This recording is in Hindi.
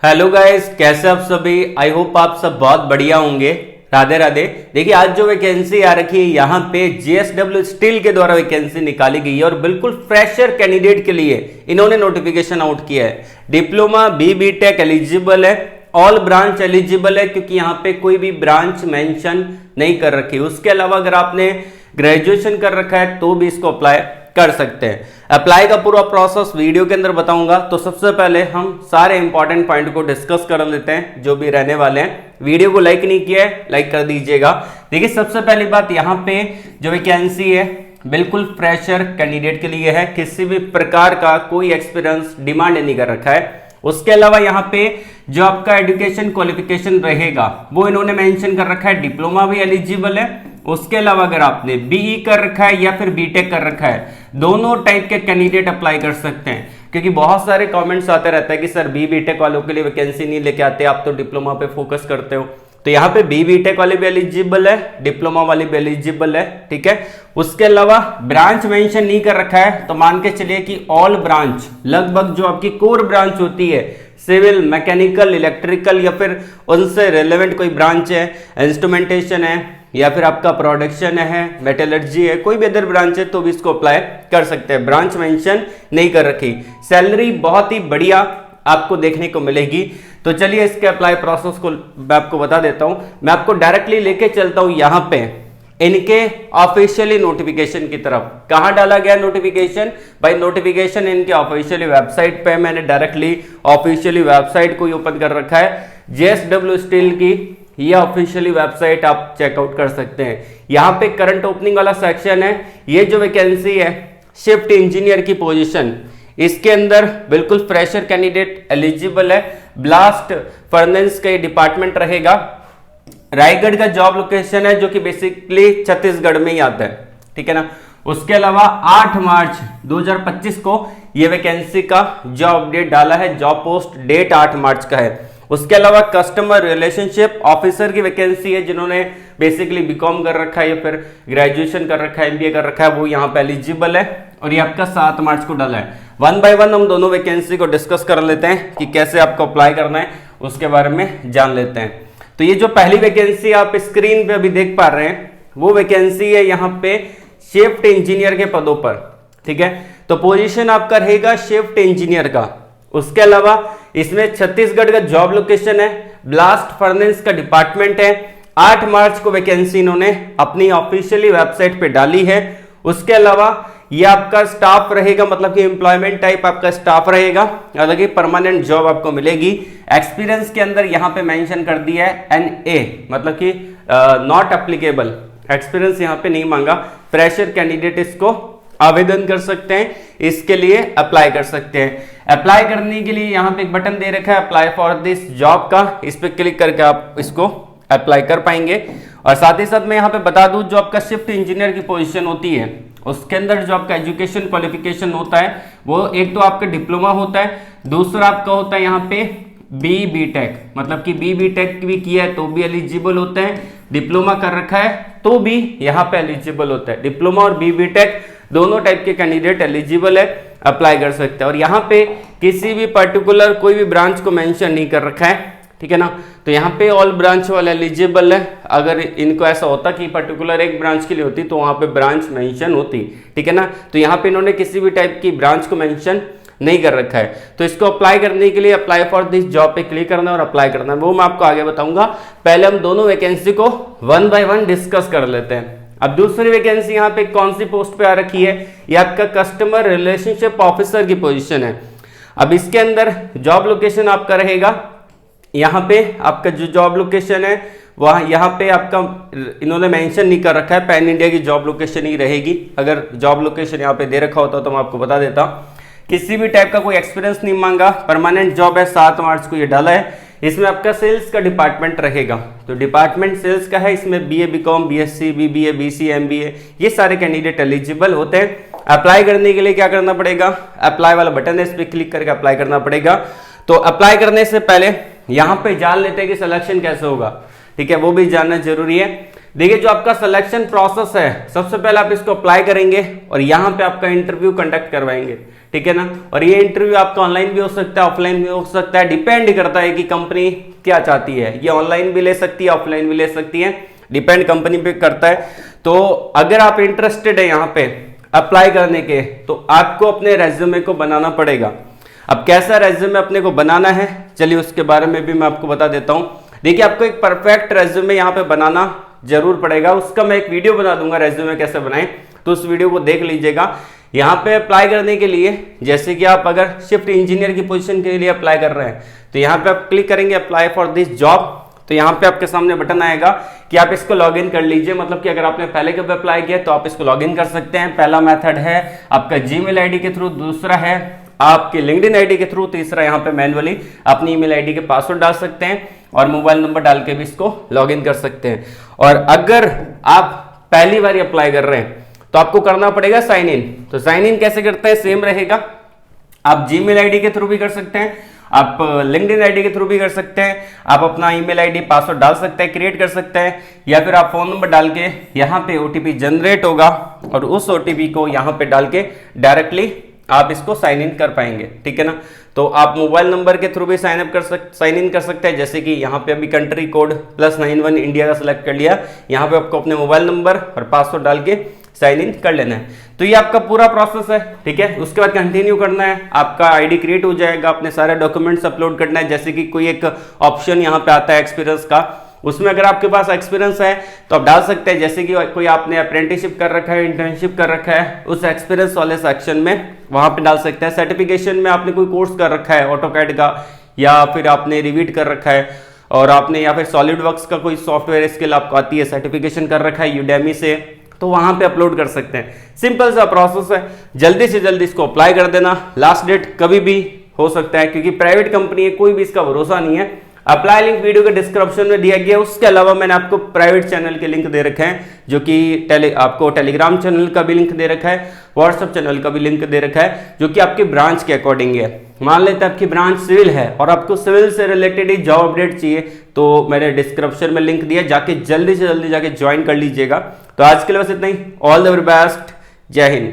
हेलो गाइस, कैसे आप सभी। आई होप आप सब बहुत बढ़िया होंगे। राधे राधे। देखिए, आज जो वैकेंसी आ रखी है यहाँ पे जेएसडब्ल्यू स्टील के द्वारा वैकेंसी निकाली गई है और बिल्कुल फ्रेशर कैंडिडेट के लिए इन्होंने नोटिफिकेशन आउट किया है। डिप्लोमा बी टेक एलिजिबल है, ऑल ब्रांच एलिजिबल है, क्योंकि यहाँ पे कोई भी ब्रांच मेंशन नहीं कर रखी। उसके अलावा अगर आपने ग्रेजुएशन कर रखा है तो भी इसको अप्लाई कर सकते हैं। अप्लाई का पूरा प्रोसेस वीडियो के अंदर बताऊंगा। तो सबसे पहले हम सारे इंपॉर्टेंट पॉइंट को डिस्कस कर लेते हैं जो भी रहने वाले हैं। वीडियो को लाइक नहीं किया है, लाइक कर दीजिएगा। देखिए, सबसे पहली बात, यहाँ पे जो वैकेंसी है बिल्कुल फ्रेशर कैंडिडेट के लिए है। किसी भी प्रकार का कोई एक्सपीरियंस डिमांड नहीं कर रखा है। उसके अलावा यहाँ पे जो आपका एजुकेशन क्वालिफिकेशन रहेगा वो इन्होंने मेंशन कर रखा है, डिप्लोमा भी एलिजिबल है। उसके अलावा अगर आपने बीई कर रखा है या फिर बीटेक कर रखा है, दोनों टाइप के कैंडिडेट अप्लाई कर सकते हैं। क्योंकि बहुत सारे कमेंट्स आते रहता है कि सर बीटेक वालों के लिए वैकेंसी नहीं लेके आते, आप तो डिप्लोमा पे फोकस करते हो। तो यहाँ पे बीटेक वाले भी एलिजिबल है, डिप्लोमा वाले भी एलिजिबल है, ठीक है। उसके अलावा ब्रांच मेंशन नहीं कर रखा है, तो मान के चलिए कि ऑल ब्रांच, लगभग जो आपकी कोर ब्रांच होती है, सिविल, मैकेनिकल, इलेक्ट्रिकल या फिर उनसे रिलेवेंट कोई ब्रांच है, इंस्ट्रूमेंटेशन है या फिर आपका प्रोडक्शन है, मेटलर्जी है, कोई भी अदर ब्रांच है तो भी इसको अप्लाई कर सकते हैं। ब्रांच मेंशन नहीं कर रखी। सैलरी बहुत ही बढ़िया आपको देखने को मिलेगी। तो चलिए इसके अप्लाई प्रोसेस को मैं आपको बता देता हूं। मैं आपको डायरेक्टली लेके चलता हूं यहां पे इनके ऑफिशियली नोटिफिकेशन की तरफ। कहां डाला गया नोटिफिकेशन? भाई नोटिफिकेशन इनके ऑफिशियली वेबसाइट पे, मैंने डायरेक्टली ऑफिशियली वेबसाइट को ही ओपन कर रखा है। जेएसडब्ल्यू स्टील की ये ऑफिशियली वेबसाइट आप चेकआउट कर सकते हैं। यहाँ पे करंट ओपनिंग वाला सेक्शन है। ये जो वैकेंसी है शिफ्ट इंजीनियर की पोजीशन, इसके अंदर बिल्कुल फ्रेशर कैंडिडेट एलिजिबल है। ब्लास्ट फर्नेस का डिपार्टमेंट रहेगा। रायगढ़ का जॉब लोकेशन है जो कि बेसिकली छत्तीसगढ़ में ही आता है, ठीक है ना। उसके अलावा 8 मार्च 2025 को ये वैकेंसी का जॉब अपडेट डाला है। जॉब पोस्ट डेट 8 मार्च का है। उसके अलावा कस्टमर रिलेशनशिप ऑफिसर की वैकेंसी है, जिन्होंने बेसिकली बीकॉम कर रखा है या फिर ग्रेजुएशन कर रखा है, एमबीए कर रखा है, वो यहाँ पे एलिजिबल है और ये आपका 7 मार्च को डाला है। 1 बाय 1 हम दोनों वैकेंसी को डिस्कस कर लेते हैं कि कैसे आपको अप्लाई करना है, उसके बारे में जान लेते हैं। तो ये जो पहली वैकेंसी आप स्क्रीन पे अभी देख पा रहे हैं वो वैकेंसी है यहाँ पे शिफ्ट इंजीनियर के पदों पर, ठीक है। तो पोजीशन आपका रहेगा शिफ्ट इंजीनियर का। उसके अलावा इसमें छत्तीसगढ़ का जॉब लोकेशन है, ब्लास्ट फर्नेस का डिपार्टमेंट है। 8 मार्च को वैकेंसी इन्होंने अपनी ऑफिशियली वेबसाइट पे डाली है। उसके अलावा ये आपका स्टाफ रहेगा, मतलब कि एम्प्लॉयमेंट टाइप आपका स्टाफ रहेगा, अलग ही परमानेंट जॉब आपको मिलेगी। एक्सपीरियंस के अंदर यहाँ पे मेंशन कर दिया है NA, मतलब कि नॉट एप्लीकेबल, एक्सपीरियंस यहाँ पे नहीं मांगा। फ्रेशर कैंडिडेट इसको आवेदन कर सकते हैं, इसके लिए अप्लाई कर सकते हैं। अप्लाई करने के लिए यहाँ पे एक बटन दे रखा है अप्लाई फॉर दिस जॉब का, इस पे क्लिक करके आप इसको अप्लाई कर पाएंगे। और साथ ही साथ मैं यहाँ पे बता दूं, जो आपका शिफ्ट इंजीनियर की पोजीशन होती है उसके अंदर जो आपका एजुकेशन क्वालिफिकेशन होता है वो एक तो आपका डिप्लोमा होता है, दूसरा आपका होता है यहाँ पे बीटेक, मतलब कि बीटेक भी किया है तो भी एलिजिबल होते हैं, डिप्लोमा कर रखा है तो भी यहाँ पे एलिजिबल होता है। डिप्लोमा और बीटेक दोनों टाइप के कैंडिडेट एलिजिबल है, अप्लाई कर सकते हैं। और यहाँ पे किसी भी पर्टिकुलर कोई भी ब्रांच को मेंशन नहीं कर रखा है, ठीक है ना। तो यहाँ पे ऑल ब्रांच वाले एलिजिबल है। अगर इनको ऐसा होता कि पर्टिकुलर एक ब्रांच के लिए होती तो वहाँ पे ब्रांच मेंशन होती, ठीक है ना। तो यहाँ पे इन्होंने किसी भी टाइप की ब्रांच को मेंशन नहीं कर रखा है। तो इसको अप्लाई करने के लिए अप्लाई फॉर दिस जॉब पे क्लिक करना है और अप्लाई करना है, वो मैं आपको आगे बताऊंगा। पहले हम दोनों वैकेंसी को 1 बाय 1 डिस्कस कर लेते हैं। अब दूसरी वैकेंसी यहाँ पे कौन सी पोस्ट पे आ रखी है? ये आपका कस्टमर रिलेशनशिप ऑफिसर की पोजीशन है। अब इसके अंदर जॉब लोकेशन आपका रहेगा, यहाँ पे आपका जो जॉब लोकेशन है वहाँ यहाँ पे आपका इन्होंने मेंशन नहीं कर रखा है, पैन इंडिया की जॉब लोकेशन ही रहेगी। अगर जॉब लोकेशन यहाँ पे दे रखा होता तो मैं आपको बता देता। किसी भी टाइप का कोई एक्सपीरियंस नहीं मांगा, परमानेंट जॉब है। 7 मार्च को ये डाला है। इसमें आपका सेल्स का डिपार्टमेंट रहेगा, तो डिपार्टमेंट सेल्स का है। इसमें BA, BCom, BSc, BBA, BC, MBA ये सारे कैंडिडेट एलिजिबल होते हैं। अप्लाई करने के लिए क्या करना पड़ेगा? अप्लाई वाला बटन है, इस पर क्लिक करके अप्लाई करना पड़ेगा। तो अप्लाई करने से पहले यहाँ पे जान लेते हैं कि सिलेक्शन कैसे होगा। ठीक है, वो भी जानना जरूरी है। देखिए जो आपका सिलेक्शन प्रोसेस है, सबसे पहले आप इसको अप्लाई करेंगे और यहाँ पे आपका इंटरव्यू कंडक्ट करवाएंगे, ठीक है ना। और ये इंटरव्यू आपका ऑनलाइन भी हो सकता है, ऑफलाइन भी हो सकता है, डिपेंड करता है कि कंपनी क्या चाहती है। ये ऑनलाइन भी ले सकती है, ऑफलाइन भी ले सकती है, डिपेंड कंपनी पे करता है। तो अगर आप इंटरेस्टेड है यहाँ पे अप्लाई करने के, तो आपको अपने रेज्यूमे को बनाना पड़ेगा। अब कैसा रेज्यूमे अपने को बनाना है, चलिए उसके बारे में भी मैं आपको बता देता हूँ। देखिए आपको एक परफेक्ट रेज्यूमे यहाँ पे बनाना जरूर पड़ेगा, उसका मैं एक वीडियो बना दूंगा रेज्यूमे कैसे बनाएं, तो उस वीडियो को देख लीजिएगा। यहाँ पे अप्लाई करने के लिए, जैसे कि आप अगर शिफ्ट इंजीनियर की पोजीशन के लिए अप्लाई कर रहे हैं, तो यहाँ पे आप क्लिक करेंगे अप्लाई फॉर दिस जॉब। तो यहाँ पे आपके सामने बटन आएगा कि आप इसको लॉगिन कर लीजिए, मतलब कि अगर आपने पहले कभी अप्लाई किया तो आप इसको लॉगिन कर सकते हैं। पहला मेथड है आपका जीमेल आईडी के थ्रू, दूसरा है आपके लिंक्डइन आईडी के थ्रू, तीसरा यहाँ पे मैन्युअली अपनी ईमेल आईडी के पासवर्ड डाल सकते हैं और मोबाइल नंबर डाल के भी इसको लॉगिन कर सकते हैं। और अगर आप पहली बार अप्लाई कर रहे हैं तो आपको करना पड़ेगा साइन इन। तो साइन इन कैसे करते हैं, सेम रहेगा। आप जीमेल आईडी के थ्रू भी कर सकते हैं, आप लिंक्डइन आईडी के थ्रू भी कर सकते हैं, आप अपना ईमेल आईडी पासवर्ड डाल सकते हैं, क्रिएट कर सकते हैं, या फिर आप फोन नंबर डाल के यहाँ पे ओटीपी जनरेट होगा और उस ओटीपी को यहाँ पे डाल के डायरेक्टली आप इसको साइन इन कर पाएंगे, ठीक है ना। तो आप मोबाइल नंबर के थ्रू भी साइन इन कर सकते हैं, जैसे कि यहाँ पे अभी कंट्री कोड +91 इंडिया का सिलेक्ट कर लिया, यहाँ पे आपको अपने मोबाइल नंबर और पासवर्ड डाल के साइन इन कर लेना है। तो ये आपका पूरा प्रोसेस है, ठीक है। उसके बाद कंटिन्यू करना है, आपका आईडी क्रिएट हो जाएगा, अपने सारे डॉक्यूमेंट्स अपलोड करना है। जैसे कि कोई एक ऑप्शन यहाँ पे आता है एक्सपीरियंस का, उसमें अगर आपके पास एक्सपीरियंस है तो आप डाल सकते हैं, जैसे कि कोई आपने अप्रेंटिसशिप कर रखा है, इंटर्नशिप कर रखा है, उस एक्सपीरियंस वाले सेक्शन में वहां पे डाल सकते हैं। सर्टिफिकेशन में आपने कोई कोर्स कर रखा है ऑटोकैड का, या फिर आपने रिवीट कर रखा है, और आपने या फिर सॉलिड वर्क्स का कोई सॉफ्टवेयर स्किल आपको आती है, सर्टिफिकेशन कर रखा है यूडेमी से, तो वहां पे अपलोड कर सकते हैं। सिंपल सा प्रोसेस है, जल्दी से जल्दी इसको अप्लाई कर देना। लास्ट डेट कभी भी हो सकता है, क्योंकि प्राइवेट कंपनी है, कोई भी इसका भरोसा नहीं है। अप्लाई लिंक वीडियो के डिस्क्रिप्शन में दिया गया है। उसके अलावा मैंने आपको प्राइवेट चैनल के लिंक दे रखे हैं, जो कि आपको टेलीग्राम चैनल का भी लिंक दे रखा है, व्हाट्सएप चैनल का भी लिंक दे रखा है, जो कि आपकी ब्रांच के अकॉर्डिंग है। मान लेते हैं आपकी ब्रांच सिविल है और आपको सिविल से रिलेटेड ही जॉब अपडेट चाहिए, तो मैंने डिस्क्रिप्शन में लिंक दिया, जाके जल्दी से जल्दी जाके ज्वाइन कर लीजिएगा। तो आज के लिए बस इतना ही। ऑल द वेरी बेस्ट, जय हिंद।